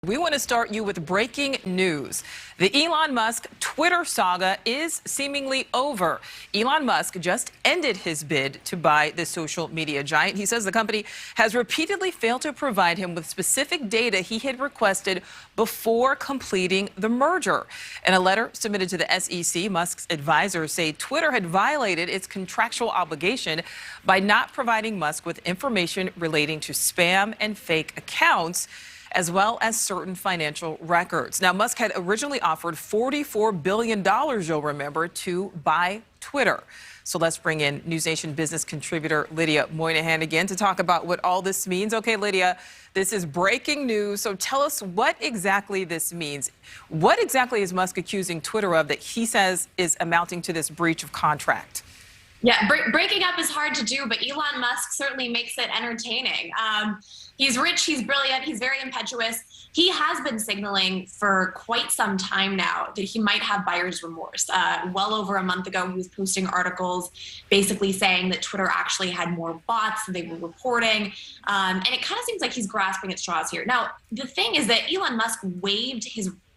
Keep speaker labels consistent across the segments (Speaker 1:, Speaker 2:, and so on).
Speaker 1: We want to start you with breaking news. The Elon Musk Twitter saga is seemingly over. Elon Musk just ended his bid to buy the social media giant. He says the company has repeatedly failed to provide him with specific data he had requested before completing the merger. In a letter submitted to the SEC, Musk's advisors say Twitter had violated its contractual obligation by not providing Musk with information relating to spam and fake accounts, as well as certain financial records. Now, Musk had originally offered $44 billion, you'll remember, to buy Twitter. So let's bring in NewsNation business contributor Lydia Moynihan again to talk about what all this means. Okay, Lydia, this is breaking news. So tell us what exactly this means. What exactly is Musk accusing Twitter of that he says is amounting to this breach of contract?
Speaker 2: Yeah, breaking up is hard to do, but Elon Musk certainly makes it entertaining. He's rich, he's brilliant, he's very impetuous. He has been signaling for quite some time now that he might have buyer's remorse. Well over a month ago, he was posting articles basically saying that Twitter actually had more bots than they were reporting. And it kind of seems like he's grasping at straws here. Now, the thing is that Elon Musk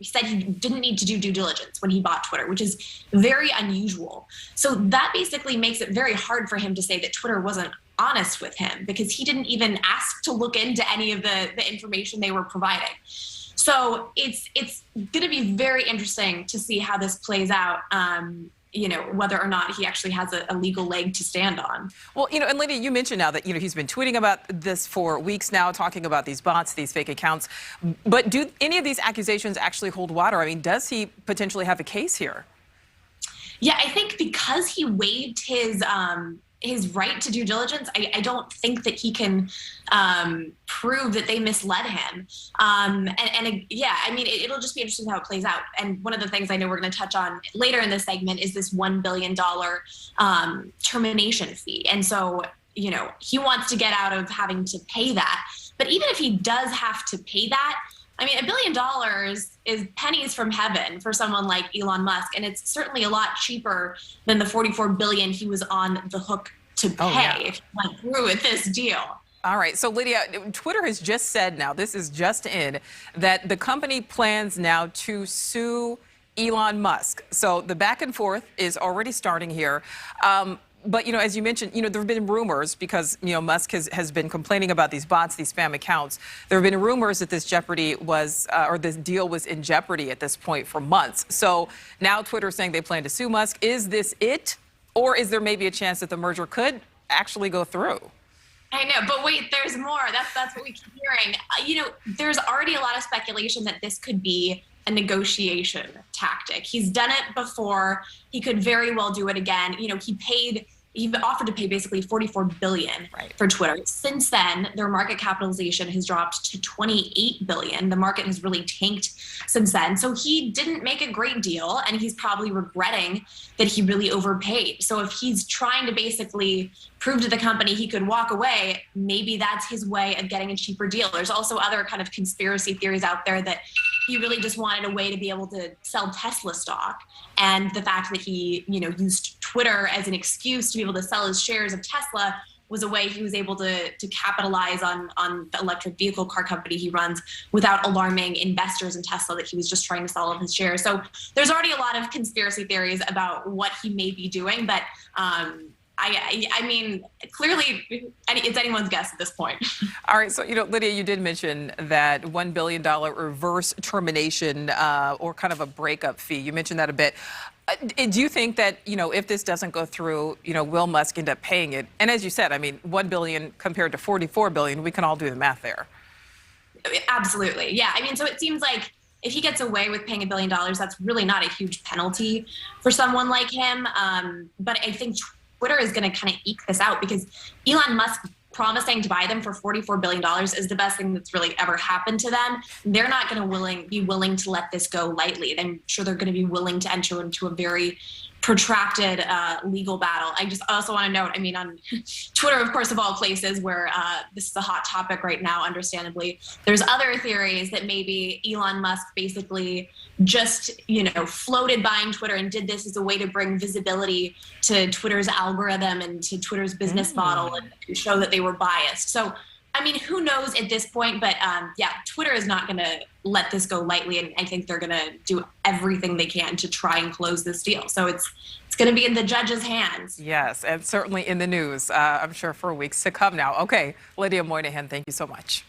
Speaker 2: he said he didn't need to do due diligence when he bought Twitter, which is very unusual. So that basically makes it very hard for him to say that Twitter wasn't honest with him because he didn't even ask to look into any of the information they were providing. So it's going to be very interesting to see how this plays out. Whether or not he actually has a legal leg to stand on.
Speaker 1: Well, and Lydia, you mentioned now that, he's been tweeting about this for weeks now, talking about these bots, these fake accounts. But do any of these accusations actually hold water? I mean, does he potentially have a case here?
Speaker 2: Yeah, I think because he waived his right to due diligence, I don't think that he can prove that they misled him. It'll just be interesting how it plays out. And one of the things I know we're going to touch on later in this segment is this $1 billion termination fee. And so, he wants to get out of having to pay that. But even if he does have to pay that, I mean, $1 billion is pennies from heaven for someone like Elon Musk, and it's certainly a lot cheaper than the $44 billion he was on the hook to pay if he went through with this deal.
Speaker 1: All right. So, Lydia, Twitter has just said now, this is just in, that the company plans now to sue Elon Musk. So the back and forth is already starting here. But, as you mentioned, there have been rumors because, Musk has been complaining about these bots, these spam accounts. There have been rumors that this this deal was in jeopardy at this point for months. So now Twitter is saying they plan to sue Musk. Is this it? Or is there maybe a chance that the merger could actually go through?
Speaker 2: I know, but wait, there's more. That's what we keep hearing. There's already a lot of speculation that this could be a negotiation tactic. He's done it before. He could very well do it again. He offered to pay basically $44 billion for Twitter. Since then, their market capitalization has dropped to $28 billion. The market has really tanked since then. So he didn't make a great deal, and he's probably regretting that he really overpaid. So if he's trying to basically prove to the company he could walk away, maybe that's his way of getting a cheaper deal. There's also other kind of conspiracy theories out there that he really just wanted a way to be able to sell Tesla stock. And the fact that he, used Twitter as an excuse to be able to sell his shares of Tesla was a way he was able to capitalize on the electric vehicle car company he runs without alarming investors in Tesla that he was just trying to sell all of his shares. So there's already a lot of conspiracy theories about what he may be doing, but I mean, clearly, it's anyone's guess at this point.
Speaker 1: All right. So, Lydia, you did mention that $1 billion reverse termination or kind of a breakup fee. You mentioned that a bit. Do you think that, if this doesn't go through, will Musk end up paying it? And as you said, I mean, $1 billion compared to $44 billion, we can all do the math there.
Speaker 2: Absolutely. Yeah. I mean, so it seems like if he gets away with paying $1 billion, that's really not a huge penalty for someone like him. But I think Twitter is going to kind of eke this out because Elon Musk promising to buy them for $44 billion is the best thing that's really ever happened to them. They're not going to be willing to let this go lightly. I'm sure they're going to be willing to enter into a very protracted legal battle. I just also want to note, I mean, on Twitter, of course, of all places where this is a hot topic right now, understandably, there's other theories that maybe Elon Musk basically just, floated buying Twitter and did this as a way to bring visibility to Twitter's algorithm and to Twitter's business model and show that they were biased. So I mean, who knows at this point, but yeah, Twitter is not going to let this go lightly, and I think they're going to do everything they can to try and close this deal. So it's going to be in the judge's hands.
Speaker 1: Yes, and certainly in the news, I'm sure, for weeks to come now. Okay, Lydia Moynihan, thank you so much.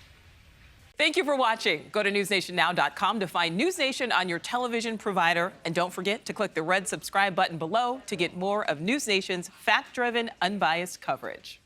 Speaker 1: Thank you for watching. Go to newsnationnow.com to find NewsNation on your television provider. And don't forget to click the red subscribe button below to get more of NewsNation's fact-driven, unbiased coverage.